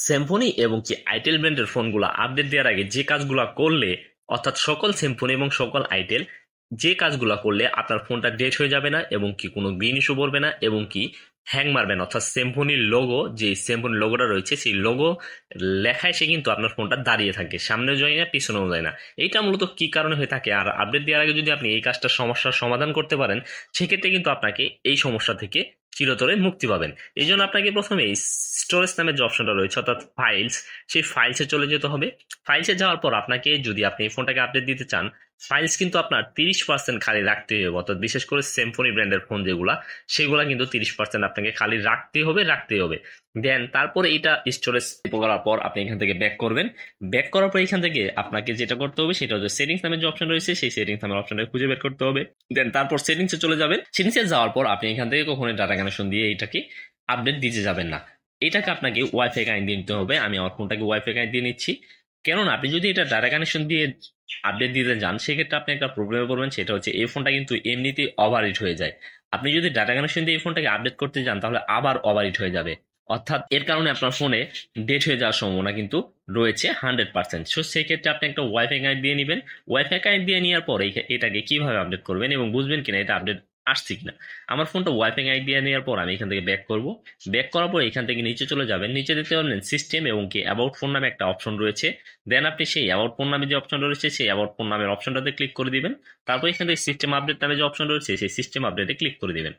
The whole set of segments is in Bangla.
সিম্ফনি এবং কি আইটেল ব্র্যান্ডের ফোনগুলো আপডেট দেওয়ার আগে যে কাজগুলো করলে, অর্থাৎ সকল সিম্ফনি এবং সকল আইটেল যে কাজগুলো করলে আপনার ফোনটা ডেট হয়ে যাবে না এবং কি কোনো গ্রিন ইস্যু পড়বে না এবং কি হ্যাং মারবে না, অর্থাৎ সিম্ফনির লোগো, যে সিম্ফনির লোগোটা রয়েছে সেই লোগো লেখায় সে কিন্তু আপনার ফোনটা দাঁড়িয়ে থাকে, সামনেও যায় না পিছনেও যায় না। এইটা মূলত কি কারণে হয়ে থাকে? আর আপডেট দেওয়ার আগে যদি আপনি এই কাজটা সমস্যার সমাধান করতে পারেন, সেক্ষেত্রে কিন্তু আপনাকে এই সমস্যা থেকে চিরতরে মুক্তি পাবেন। এই জন্য আপনাকে প্রথমে স্টোরেজ নামের যে অপশনটা রয়েছে অর্থাৎ ফাইলস, সেই ফাইলসে চলে যেতে হবে। ফাইলসে যাওয়ার পর আপনাকে, যদি আপনি এই ফোনটাকে আপডেট দিতে চান, ফাইলস কিন্তু আপনার 30% খালি রাখতে হবে, অর্থাৎ বিশেষ করে সিম্ফনি ব্র্যান্ডের ফোন যেগুলা, সেগুলা কিন্তু 30% আপনাকে খালি রাখতে হবে। দেন তারপরে এটা স্টোরেজ করার পর আপনি এখান থেকে ব্যাক করবেন। ব্যাক করার পর এখান থেকে আপনাকে যেটা করতে হবে সেটা হচ্ছে সেটিংস নামের যে অপশন রয়েছে, সেই সেটিংস নামের অপশনটা খুঁজে বের করতে হবে। দেন তারপর সেটিংসে চলে যাবেন। সেটিংসে যাওয়ার পর আপনি এখান থেকে কখনোই ডাটা কানেকশন দিয়ে এটাকে আপডেট দিতে যাবেন না। এটাকে আপনাকে ওয়াইফাই কানেক্ট দিয়ে নিতে হবে। আমি আমার ফোনটাকে ওয়াইফাই কানেক্ট দিয়ে নিচ্ছি। কেননা আপনি যদি এটা ডাটা কানেকশন দিয়ে আপডেট দিতে যান, সেক্ষেত্রে আপনি একটা প্রবলেমে পড়বেন। সেটা হচ্ছে এই ফোনটা কিন্তু এমনিতেই ওভারহিট হয়ে যায়। আপনি যদি ডাটা কানেকশন দিয়ে এই ফোনটাকে আপডেট করতে যান, তাহলে আবার ওভারহিট হয়ে যাবে। অর্থাৎ এর কারণে আপনার ফোনে ডেট হয়ে যাওয়ার সম্ভাবনা কিন্তু রয়েছে 100%। সো সেক্ষেত্রে আপনি একটা ওয়াইফাই কানেক্ট দিয়ে নেবেন। ওয়াইফাই কানেক্ট দিয়ে নেওয়ার পরে এটাকে কিভাবে আপডেট করবেন এবং বুঝবেন কিনা এটা আপডেট আসছে কিনা। আমার ফোনটা ওয়াইফাই কানেক্ট দিয়ে নেওয়ার পর আমি এখান থেকে ব্যাক করব। ব্যাক করার পর এখান থেকে নিচে চলে যাবেন। নিচে দেখতে পাবেন সিস্টেম এবং কি অ্যাবাউট ফোন নামে একটা অপশন রয়েছে। দেন আপনি সেই অ্যাবাউট ফোন নামে যে অপশনটা রয়েছে, সেই অ্যাবাউট ফোন নামের অপশনটাতে ক্লিক করে দিবেন। তারপর এখান থেকে সিস্টেম আপডেট নামে যে অপশন রয়েছে, সেই সিস্টেম আপডেটে ক্লিক করে দিবেন।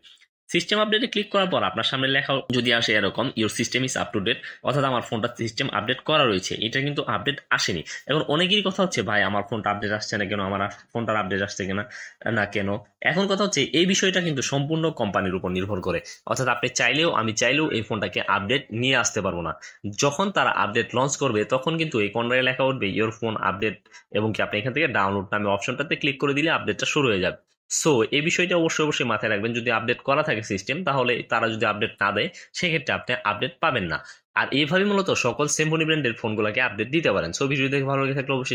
সিস্টেম আপডেটে ক্লিক করার পর আপনার সামনে লেখা যদি আসে এরকম, your system is up to date, অর্থাৎ আমার ফোনটা সিস্টেম আপডেট করা রয়েছে, এটা কিন্তু আপডেট আসেনি। এখন অনেকেরই কথা হচ্ছে, ভাই আমার ফোনটা আপডেট আসছে না কেন, আমার ফোনটার আপডেট আসছে কিনা না কেন। এখন কথা হচ্ছে এই বিষয়টা কিন্তু সম্পূর্ণ কোম্পানির উপর নির্ভর করে। অর্থাৎ আপনি চাইলেও, আমি চাইলেও এই ফোনটাকে আপডেট নিয়ে আসতে পারবো না। যখন তারা আপডেট লঞ্চ করবে তখন কিন্তু এই কর্নারে লেখা উঠবে ইওর ফোন আপডেট, এবং কি আপনি এখান থেকে ডাউনলোড নামে অপশনটাতে ক্লিক করে দিলে আপডেটটা শুরু হয়ে যাবে। সো এই বিষয়টা অবশ্যই অবশ্যই মাথায় রাখবেন, যদি আপডেট করা থাকে সিস্টেম, তাহলে তারা যদি আপডেট না দেয়, সেক্ষেত্রে আপনি আপডেট পাবেন না। আর এইভাবে মূলত সকল সিম্ফনি ব্র্যান্ডের ফোনগুলোকে আপডেট দিতে পারেন। সো ভিডিও দেখে ভালো লেগে থাকলে অবশ্যই